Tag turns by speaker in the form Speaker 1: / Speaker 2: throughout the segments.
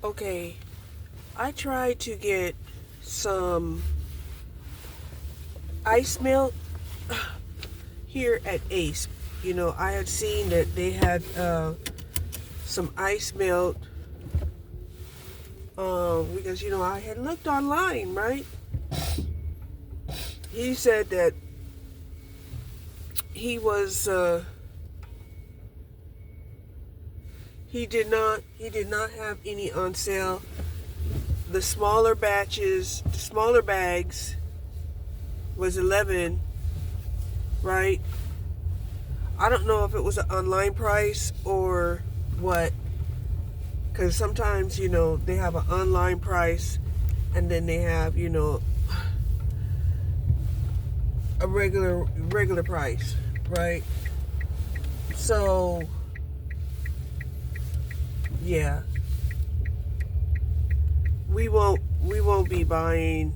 Speaker 1: Okay, I tried to get some ice melt here at Ace. I had seen that they had some ice melt because I had looked online, right? He said that he was he did not have any on sale. The smaller batches, the smaller bags was 11, right? I don't know if it was an online price or what, because sometimes they have an online price and then they have a regular price, right? So yeah, we won't be buying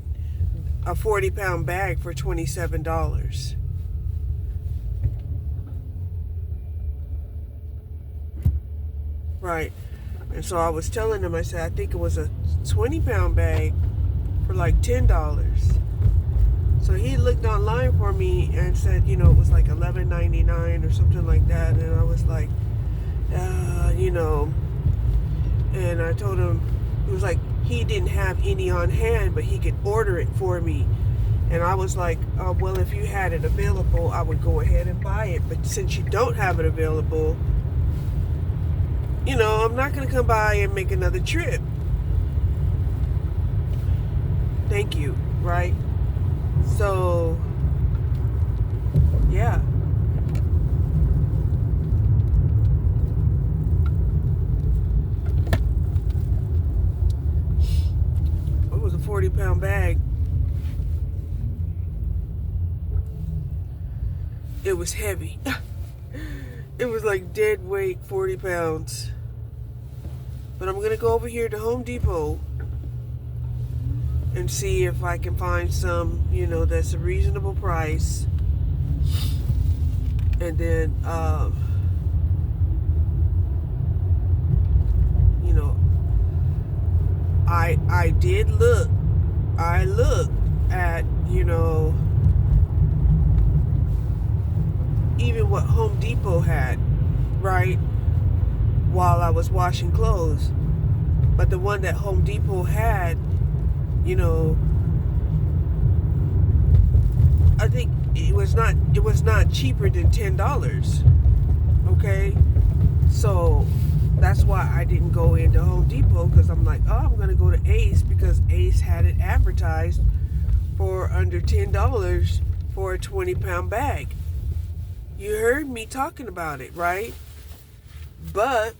Speaker 1: a 40-pound bag for $27. Right. And so I was telling him, I said, I think it was a 20-pound bag for like $10. So he looked online for me and said, it was like $11.99 or something like that. And I was like, and I told him, it was like he didn't have any on hand, but he could order it for me. And I was like, well, if you had it available, I would go ahead and buy it. But since you don't have it available, I'm not going to come by and make another trip. Thank you, right? So, yeah. It was a 40-pound bag. It was heavy. It was like dead weight, 40 pounds. But I'm going to go over here to Home Depot and see if I can find some, that's a reasonable price. And then, I did look. I looked at, even what Home Depot had, right, while I was washing clothes. But the one that Home Depot had, I think it was not cheaper than $10. Okay? So that's why I didn't go into Home Depot, because I'm like, I'm gonna go to Ace, because Ace had it advertised for under $10 for a 20-pound bag. You heard me talking about it, right? But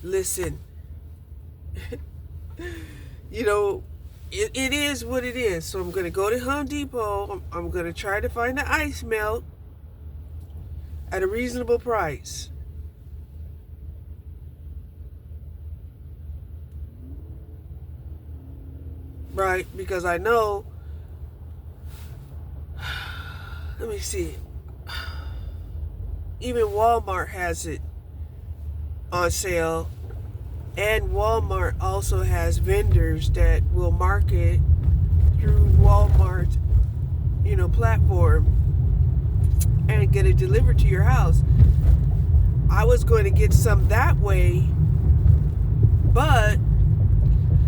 Speaker 1: listen, it is what it is. So I'm going to go to Home Depot. I'm going to try to find the ice melt at a reasonable price. Right? Because I know, let me see. Even Walmart has it on sale. And Walmart also has vendors that will market through Walmart's, platform and get it delivered to your house. I was going to get some that way, but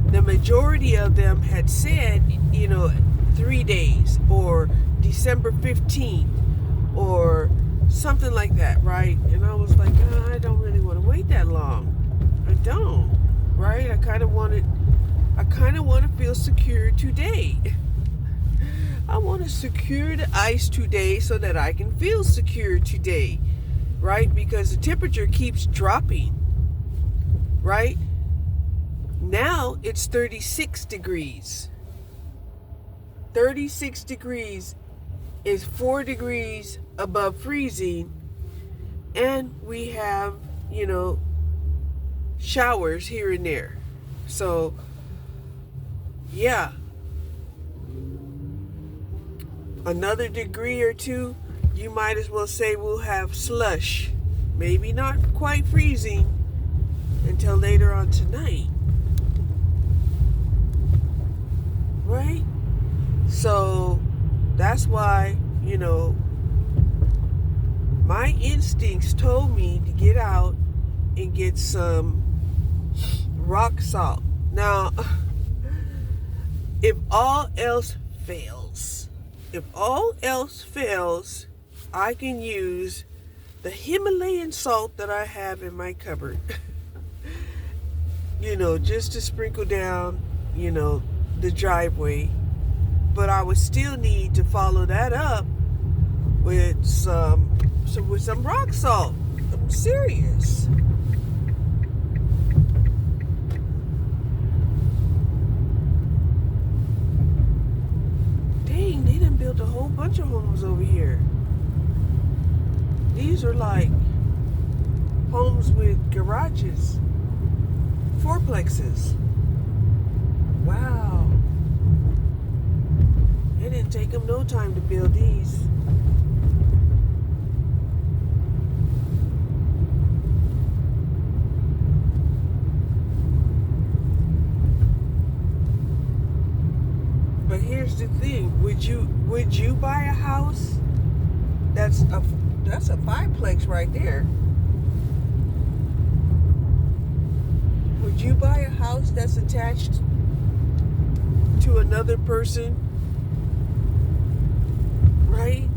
Speaker 1: the majority of them had said, 3 days or December 15th or something like that, right? And I was like, I don't really want to wait that long. I don't, right? I kind of want to feel secure today. I want to secure the ice today so that I can feel secure today, right? Because the temperature keeps dropping, right? Now it's 36 degrees. 36 degrees is 4 degrees above freezing, and we have, showers here and there. So, yeah. Another degree or two, you might as well say we'll have slush. Maybe not quite freezing until later on tonight. right? So that's why, my instincts told me to get out and get some rock salt. Now, if all else fails, I can use the Himalayan salt that I have in my cupboard. Just to sprinkle down, the driveway. But I would still need to follow that up with some rock salt. I'm serious. Dang, they done built a whole bunch of homes over here. These are like homes with garages, fourplexes. Wow. It didn't take them no time to build these. But here's the thing: would you buy a house? That's a fiveplex right there. Would you buy a house that's attached to another person? Right?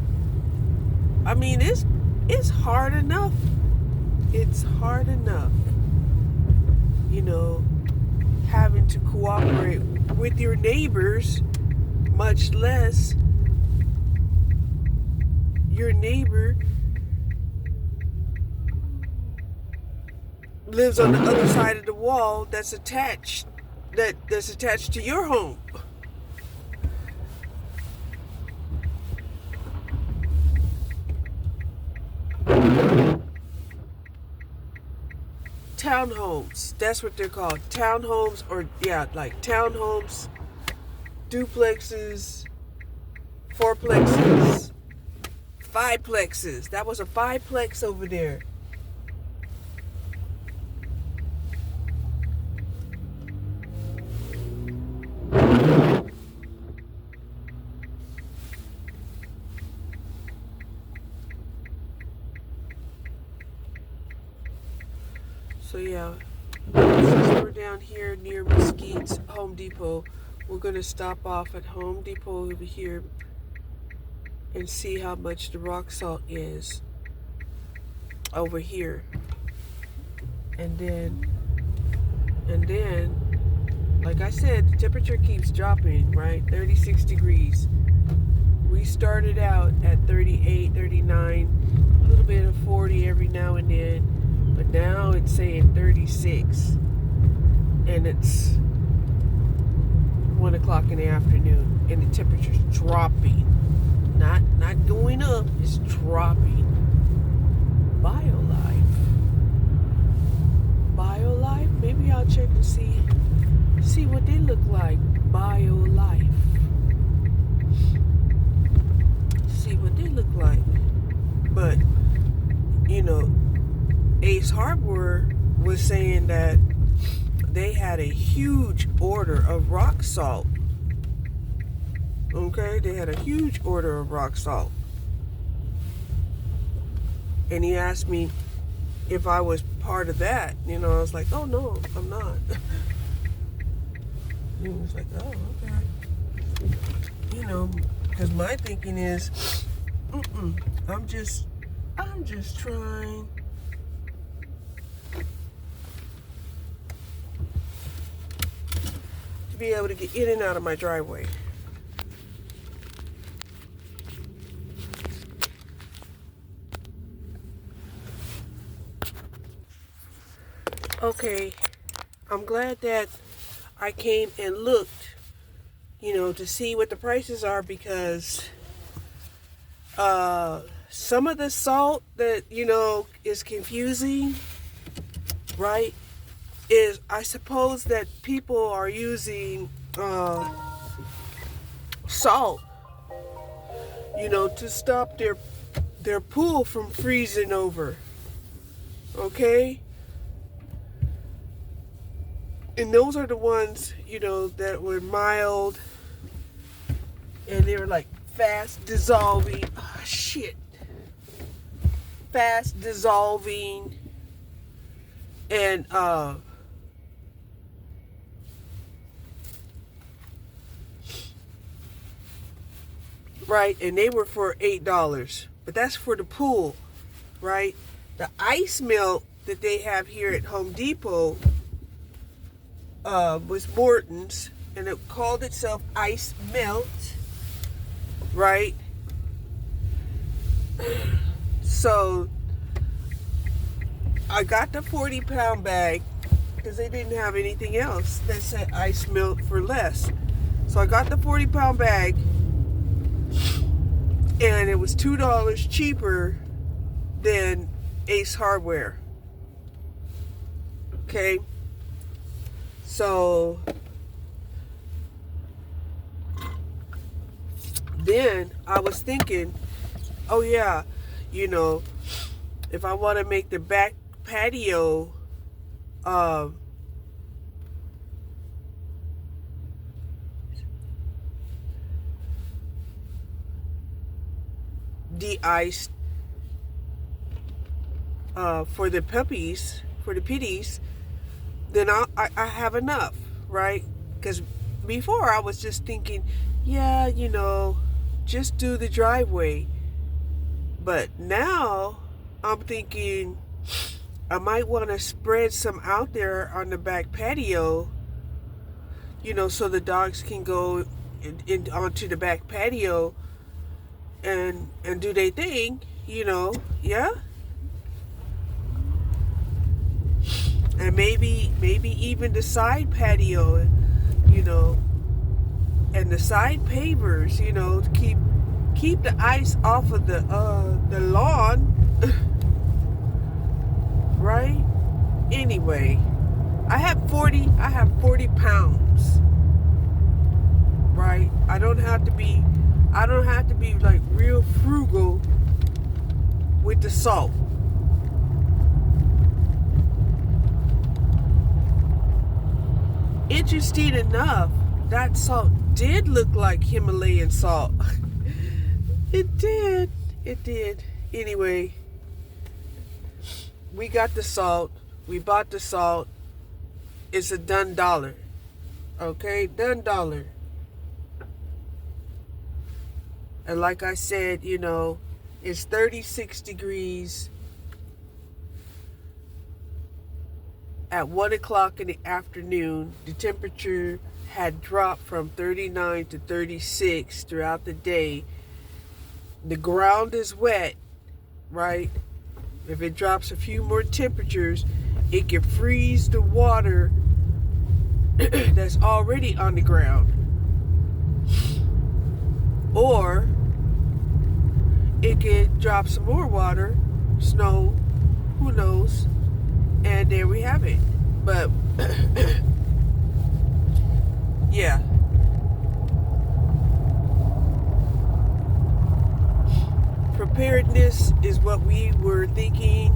Speaker 1: I mean, it's hard enough. It's hard enough, having to cooperate with your neighbors, much less your neighbor lives on the other side of the wall that's attached to your home. Townhomes, that's what they're called. Townhomes, or like townhomes, duplexes, fourplexes, fiveplexes. That was a fiveplex over there. So since we're down here near Mesquite's Home Depot, we're going to stop off at Home Depot over here and see how much the rock salt is over here. And then, like I said, the temperature keeps dropping, right? 36 degrees. We started out at 38, 39, a little bit of 40 every now and then. But now it's saying 36, and it's 1 o'clock in the afternoon, and the temperature's dropping. Not going up, it's dropping. BioLife, maybe I'll check and see what they look like. BioLife. See what they look like. But, Ace Hardware was saying that they had a huge order of rock salt. Okay, they had a huge order of rock salt. And he asked me if I was part of that. I was like, oh no, I'm not. He was like, oh, okay. Because my thinking is, I'm just trying to be able to get in and out of my driveway. Okay, I'm glad that I came and looked, to see what the prices are, because some of the salt that, is confusing, right, is I suppose that people are using salt, to stop their pool from freezing over. Okay? And those are the ones, that were mild and they were like fast dissolving. Oh, shit. Fast dissolving. And right, and they were for $8, but that's for the pool, right? The ice melt that they have here at Home Depot was Morton's, and it called itself Ice Melt, right? So I got the 40-pound bag because they didn't have anything else that said Ice Melt for less. So I got the 40-pound bag, and it was $2 cheaper than Ace Hardware. Okay, so then I was thinking, oh yeah, you know, if I want to make the back patio de-iced for the puppies, for the pitties, then I have enough, right? Because before I was just thinking, yeah, you know, just do the driveway. But now I'm thinking I might want to spread some out there on the back patio, you know, so the dogs can go in onto the back patio and do their thing, you know, yeah. And maybe even the side patio, you know, and the side pavers, you know, to keep the ice off of the lawn, right? Anyway, I have 40 pounds, right? I don't have to be like real frugal with the salt. Interesting enough, that salt did look like Himalayan salt. It did. Anyway, we got the salt. We bought the salt. It's a done dollar. Okay, done dollar. And like I said, you know, it's 36 degrees at 1 o'clock in the afternoon. The temperature had dropped from 39 to 36 throughout the day. The ground is wet, right? If it drops a few more temperatures, it can freeze the water that's already on the ground. Or it could drop some more water, snow, who knows? And there we have it. But yeah. Preparedness is what we were thinking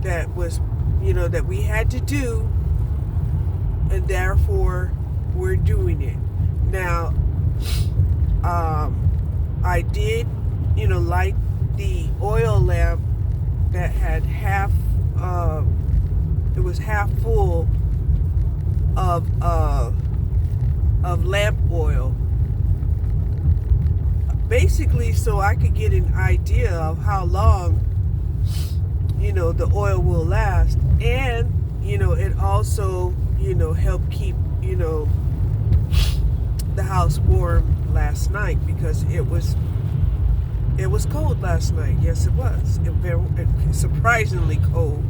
Speaker 1: that was, you know, that we had to do, and therefore we're doing it. Now, I did, you know, light the oil lamp that had half, it was half full of lamp oil. Basically, so I could get an idea of how long, you know, the oil will last. And, you know, it also, you know, helped keep, you know, the house warm last night, because it was cold last night. Yes, it was. It surprisingly cold.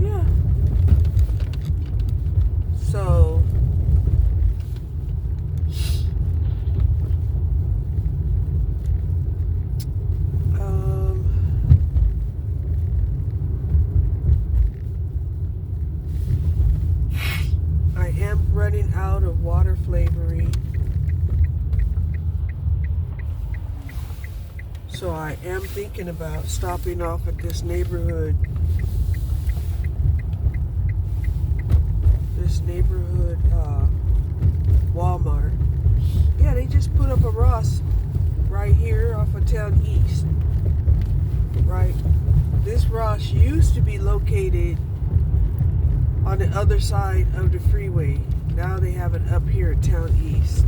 Speaker 1: Yeah. So I am running out of water flavoring. So I am thinking about stopping off at this neighborhood neighborhood Walmart. Yeah, they just put up a Ross right here off of Town East. Right? This Ross used to be located on the other side of the freeway. Now they have it up here at Town East.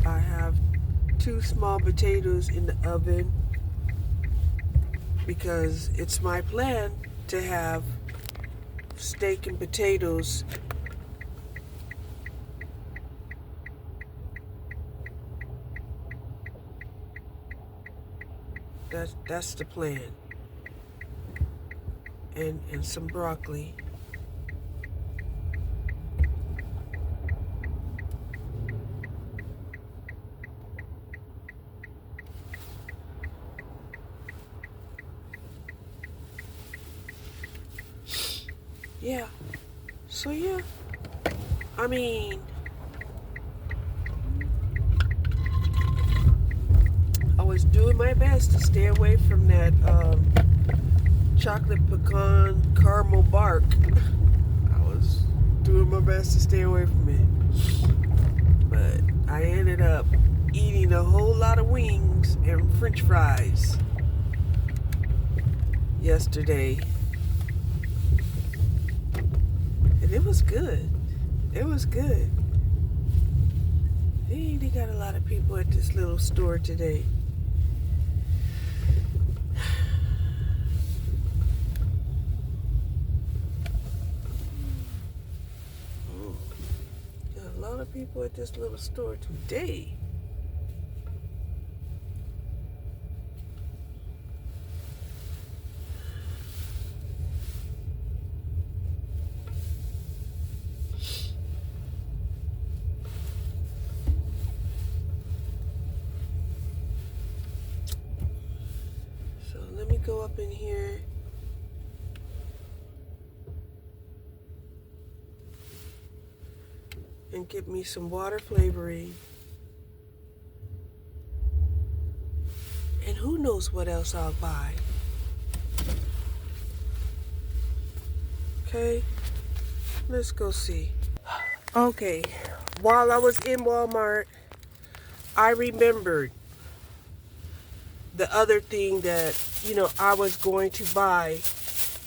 Speaker 1: I have 2 small potatoes in the oven because it's my plan to have steak and potatoes that's the plan, and some broccoli. Yeah. So yeah. I mean, I was doing my best to stay away from that chocolate pecan caramel bark. I was doing my best to stay away from it. But I ended up eating a whole lot of wings and French fries yesterday. And it was good. It was good. Hey, they got a lot of people at this little store today. Got a lot of people at this little store today. Let me go up in here and get me some water flavoring. And who knows what else I'll buy. Okay, let's go see. Okay, while I was in Walmart, I remembered the other thing that, I was going to buy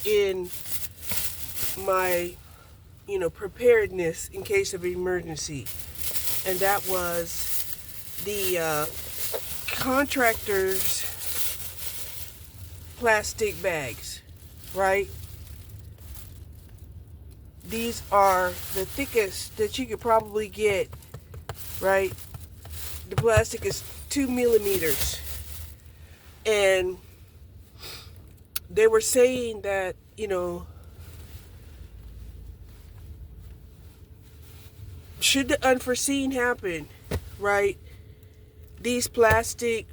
Speaker 1: in my, preparedness in case of emergency. And that was the contractor's plastic bags, right? These are the thickest that you could probably get, right? The plastic is 2 millimeters. And they were saying that, should the unforeseen happen, right, these plastic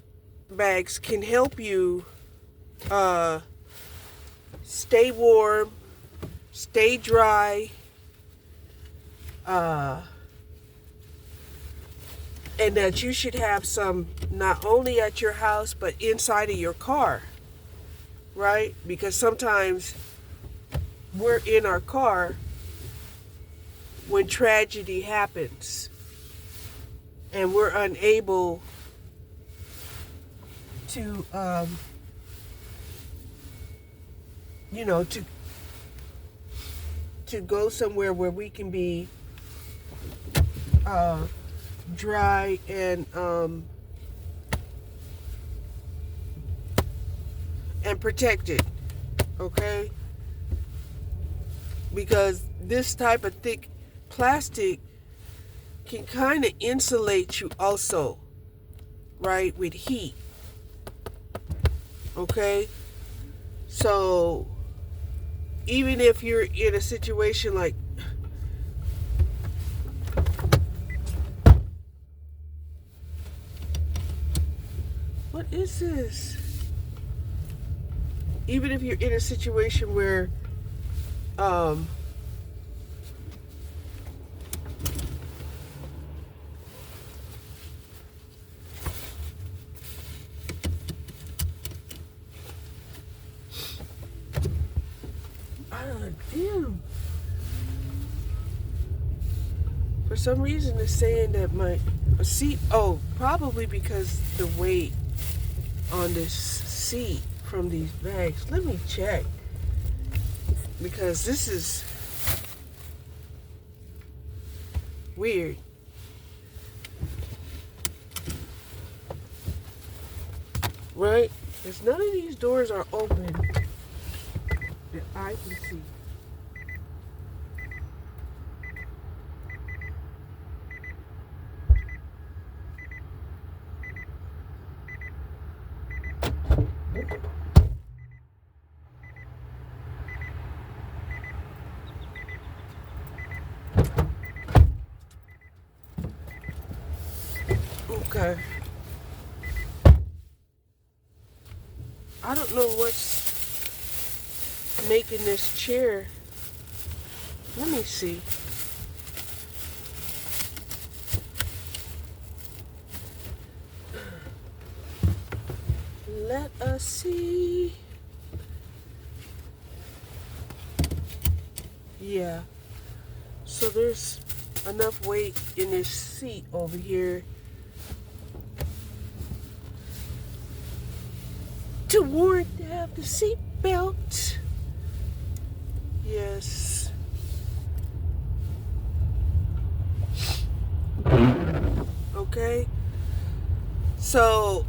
Speaker 1: bags can help you stay warm, stay dry, and that you should have some not only at your house but inside of your car, right? Because sometimes we're in our car when tragedy happens and we're unable to to go somewhere where we can be dry and protected, okay? Because this type of thick plastic can kind of insulate you also, right, with heat, okay? So even if you're in a situation like what is this? Even if you're in a situation where Um, I don't know, damn. For some reason, it's saying that my seat, oh, probably because the weight on this seat from these bags. Let me check. Because this is weird. Right? Because none of these doors are open that I can see. Okay. I don't know what's making this chair. Let me see. Let us see. Yeah. So there's enough weight in this seat over here to warrant to have the seat belt. Yes. Okay. So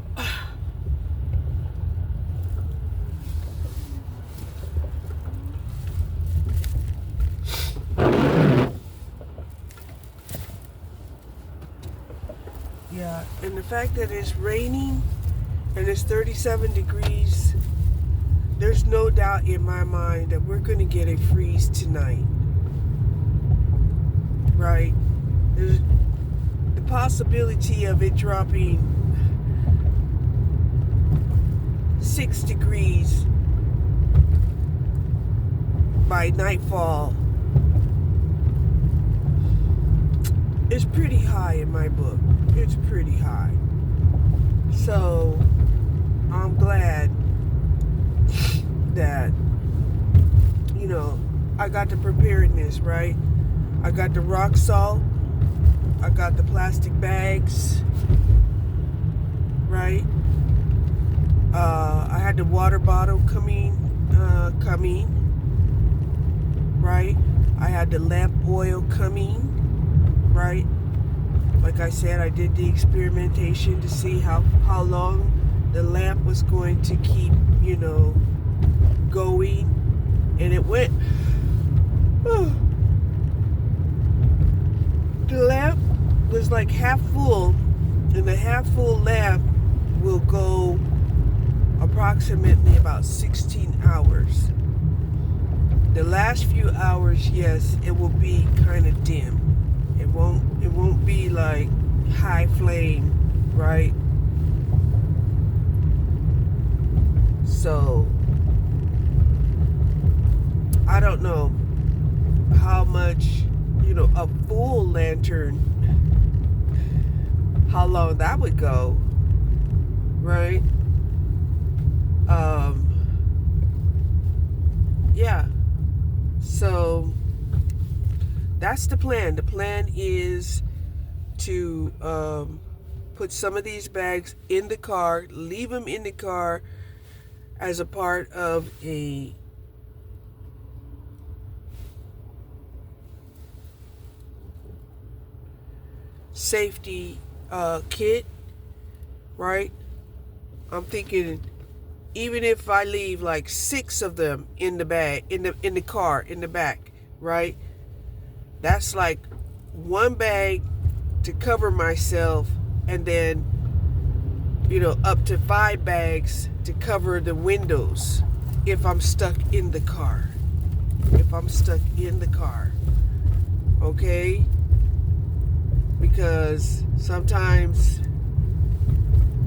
Speaker 1: yeah, and the fact that it's raining and it's 37 degrees, there's no doubt in my mind that we're going to get a freeze tonight. Right? There's the possibility of it dropping 6 degrees by nightfall. It's pretty high in my book. It's pretty high. So I'm glad that, you know, I got the preparedness, right? I got the rock salt. I got the plastic bags, right? I had the water bottle coming, right? I had the lamp oil coming, right? Like I said, I did the experimentation to see how long the lamp was going to keep, you know, going, and it went. The lamp was like half full, and the half full lamp will go approximately about 16 hours. The last few hours, yes, it will be kind of dim. It won't be like high flame, right? So I don't know how much, you know, a full lantern, how long that would go, right? Yeah. So that's the plan. The plan is to put some of these bags in the car, leave them in the car as a part of a safety kit, right? I'm thinking even if I leave like 6 of them in the bag, in the car, in the back, right? That's like one bag to cover myself, and then, you know, up to 5 bags to cover the windows if I'm stuck in the car. If I'm stuck in the car. Okay? Because sometimes,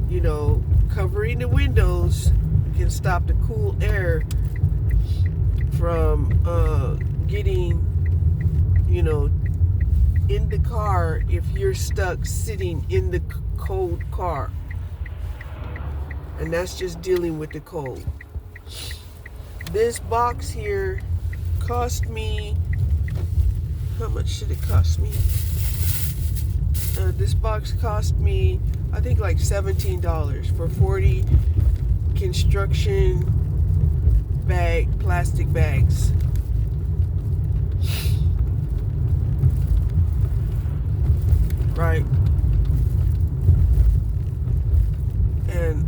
Speaker 1: you know, covering the windows can stop the cool air from getting, in the car if you're stuck sitting in the cold car. And that's just dealing with the cold. This box here cost me, how much should it cost me? This box cost me, I think, like $17 for 40 construction plastic bags. Right. And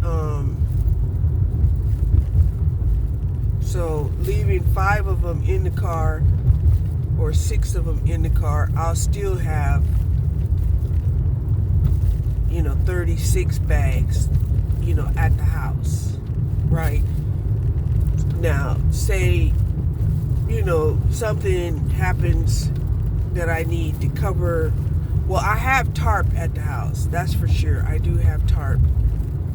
Speaker 1: so leaving 5 of them in the car or 6 of them in the car, I'll still have 36 bags at the house. Right. Now say something happens that I need to cover. Well, I have tarp at the house, that's for sure. I do have tarp.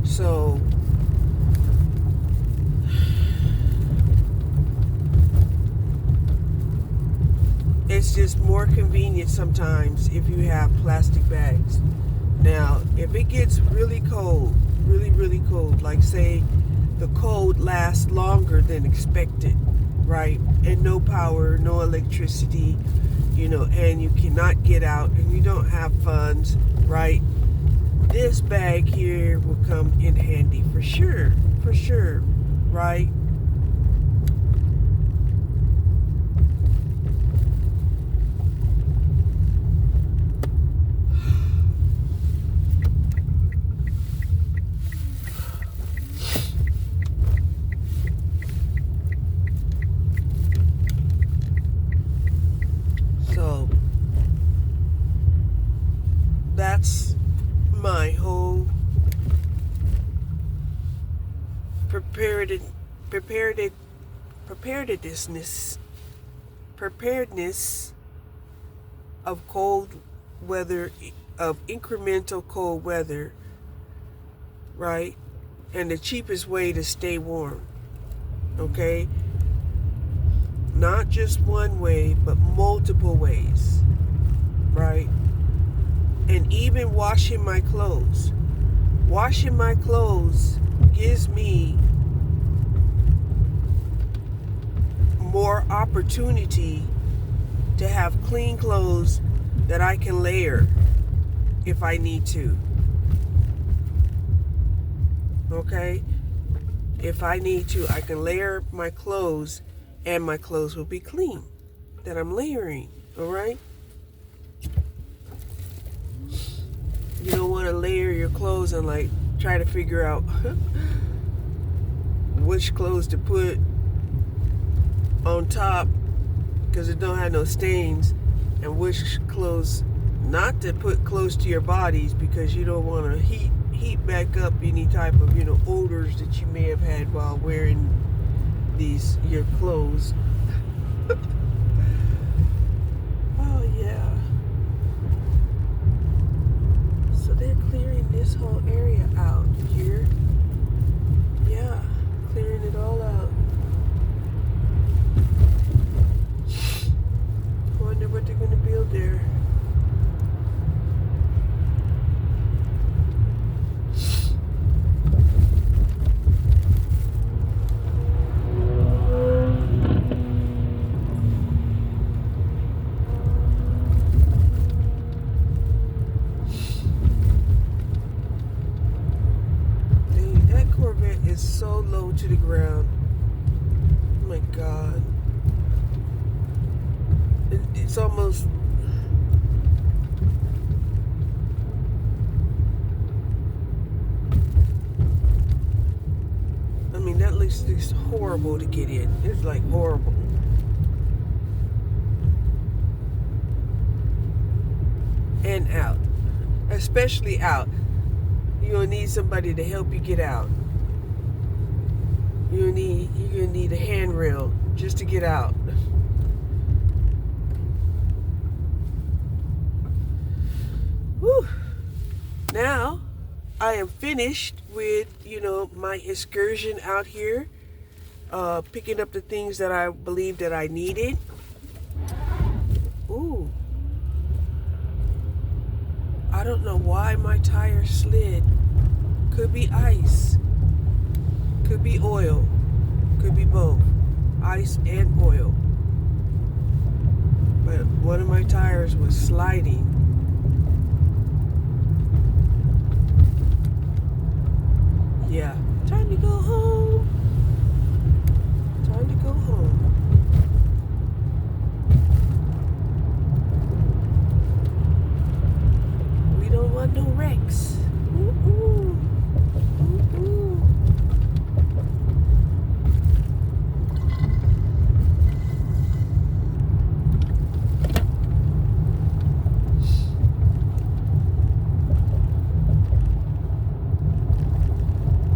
Speaker 1: So it's just more convenient sometimes if you have plastic bags. Now, if it gets really cold, really cold, like say the cold lasts longer than expected, right? And no power, no electricity, and you cannot get out and you don't have funds, right? This bag here will come in handy for sure, right? So that's my whole preparedness of cold weather, of incremental cold weather, right? And the cheapest way to stay warm, okay? Not just one way, but multiple ways, right? And even washing my clothes. Washing my clothes gives me more opportunity to have clean clothes that I can layer if I need to. Okay? If I need to, I can layer my clothes and my clothes will be clean that I'm layering. Alright? You don't want to layer your clothes and like try to figure out which clothes to put on top because it don't have no stains, and which clothes not to put close to your bodies because you don't want to heat back up any type of odors that you may have had while wearing your clothes. Oh yeah. So they're clearing this whole area out here. Yeah, clearing it all out. Wonder what they're gonna build there. Is so low to the ground. Oh my God. It's almost, I mean, that looks horrible to get in. It's like horrible. And out. Especially out. You're gonna need somebody to help you get out. You're gonna need a handrail just to get out. Whew. Now I am finished with my excursion out here. picking up the things that I believed that I needed. Ooh, I don't know why my tire slid. Could be ice, could be oil, could be both, ice and oil. But one of my tires was sliding. Yeah, time to go home. Time to go home. We don't want no wrecks. Ooh-ooh. Ooh-ooh.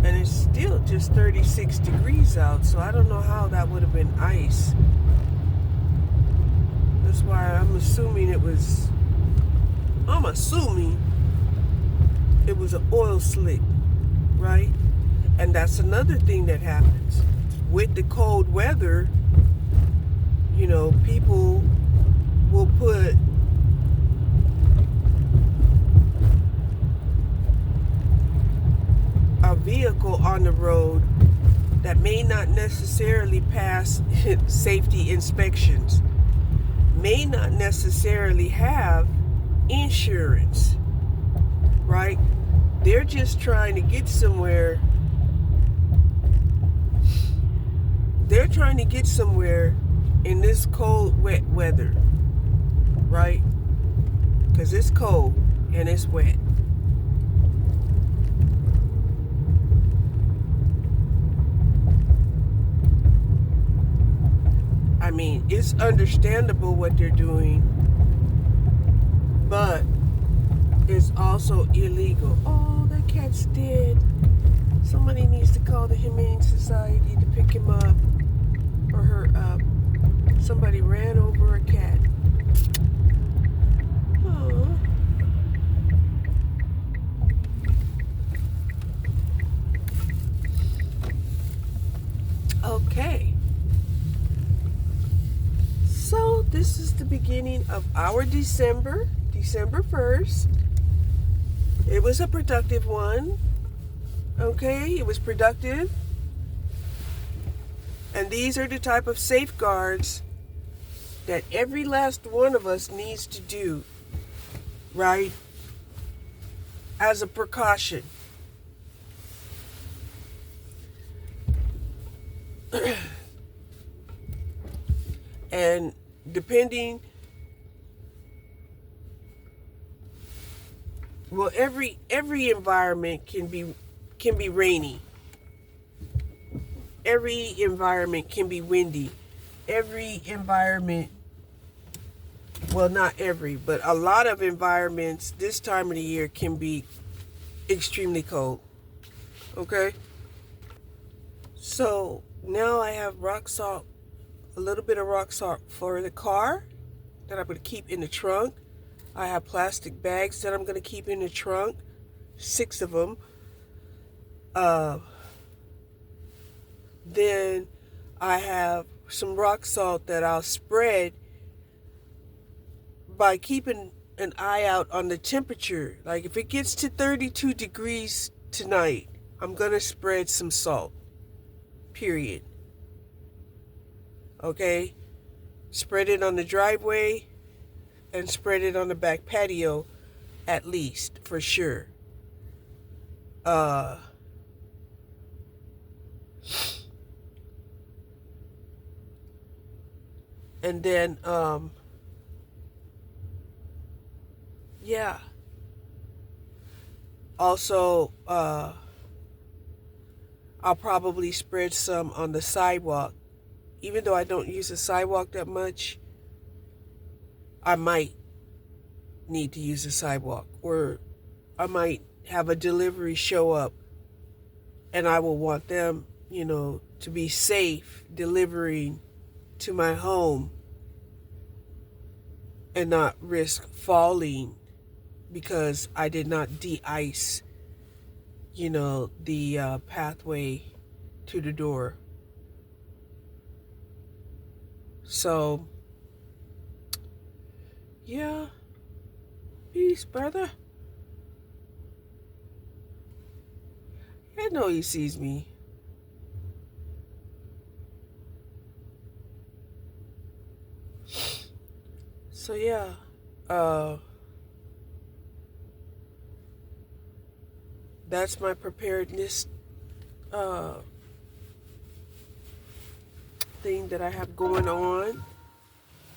Speaker 1: And it's still just 36 degrees out, so I don't know how that would have been ice. That's why I'm assuming it was an oil slick, right? And that's another thing that happens. With the cold weather, you know, people will put a vehicle on the road that may not necessarily pass safety inspections, may not necessarily have insurance, right? They're just trying to get somewhere. They're trying to get somewhere in this cold, wet weather, right? Because it's cold and it's wet. I mean, it's understandable what they're doing, but it's also illegal. Oh, that cat's dead. Somebody needs to call the Humane Society to pick him up or her up. Somebody ran over a cat. Oh. Okay. So this is the beginning of our December 1st. It was a productive one. Okay, it was productive. And these are the type of safeguards that every last one of us needs to do, right? As a precaution. And depending, well, every environment can be rainy. Every environment can be windy. Every environment, well, not every, but a lot of environments this time of the year can be extremely cold. Okay? So now I have rock salt, a little bit of rock salt for the car that I'm going to keep in the trunk. I have plastic bags that I'm going to keep in the trunk, 6 of them. Then I have some rock salt that I'll spread by keeping an eye out on the temperature. Like if it gets to 32 degrees tonight, I'm going to spread some salt. Period. Okay? Spread it on the driveway and spread it on the back patio at least, for sure. And then, yeah. Also, I'll probably spread some on the sidewalk. Even though I don't use the sidewalk that much, I might need to use the sidewalk. Or I might have a delivery show up and I will want them, you know, to be safe delivering to my home and not risk falling because I did not de-ice, you know, the pathway to the door. So, yeah, peace, brother. I know he sees me. So, yeah, uh, that's my preparedness uh, thing that I have going on,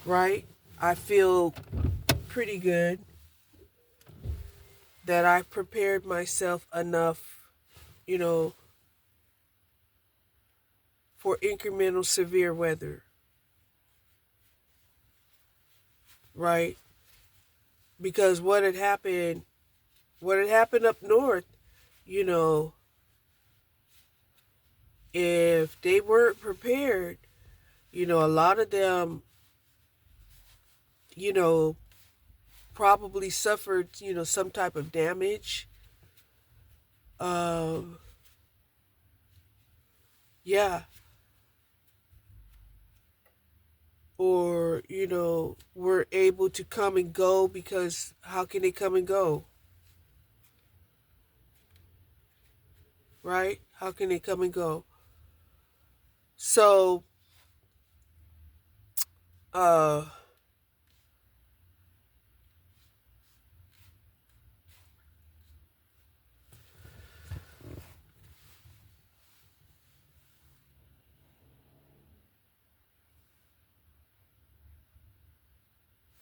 Speaker 1: right? I feel pretty good that I prepared myself enough, you know, for incremental severe weather, right? Because what had happened up north, you know, if they weren't prepared, a lot of them, you know, probably suffered, some type of damage. Um, yeah, or were able to come and go because how can they come and go, right? How can they come and go? So, uh,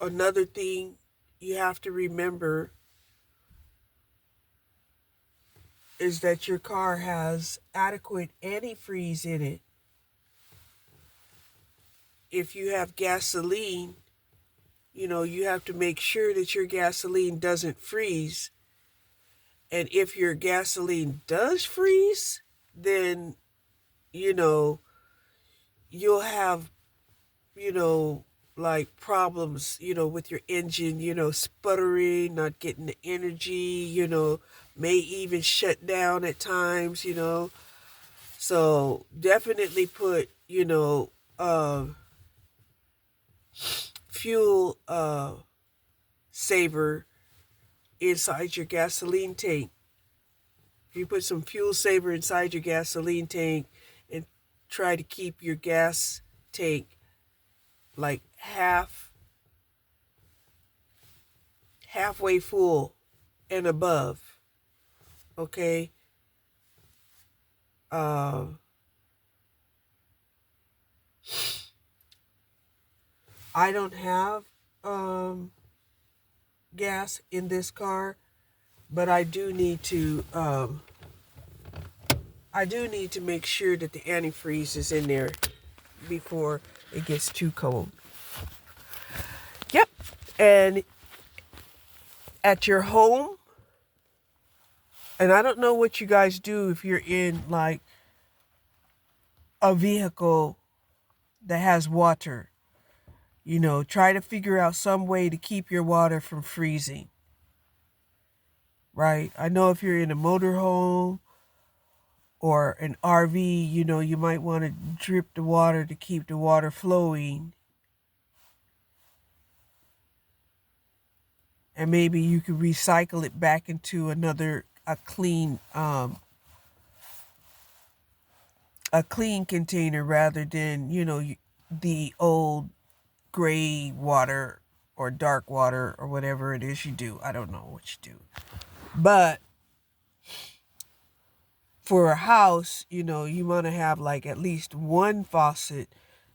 Speaker 1: another thing you have to remember is that your car has adequate antifreeze in it. If you have gasoline, you have to make sure that your gasoline doesn't freeze. And if your gasoline does freeze, then, you know, you'll have, you know, like problems, with your engine, sputtering, not getting the energy, may even shut down at times. So definitely put, fuel saver inside your gasoline tank. If you put some fuel saver inside your gasoline tank and try to keep your gas tank like halfway full and above, okay? Uh, I don't have gas in this car, but I do need to make sure that the antifreeze is in there before it gets too cold. Yep. And at your home, and I don't know what you guys do if you're in like a vehicle that has water. Try to figure out some way to keep your water from freezing. Right? I know if you're in a motorhome or an RV, you might want to drip the water to keep the water flowing. And maybe you could recycle it back into a clean container rather than, the old gray water or dark water or whatever it is you do. I don't know what you do. But for a house, you want to have like at least one faucet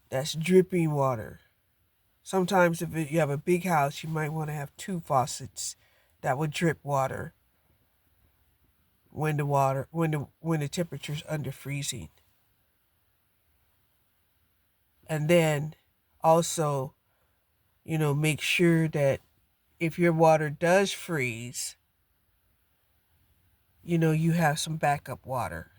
Speaker 1: that's dripping water. Sometimes if you have a big house, you might want to have two faucets that would drip water when the temperature's under freezing. And then also, make sure that if your water does freeze, you have some backup water.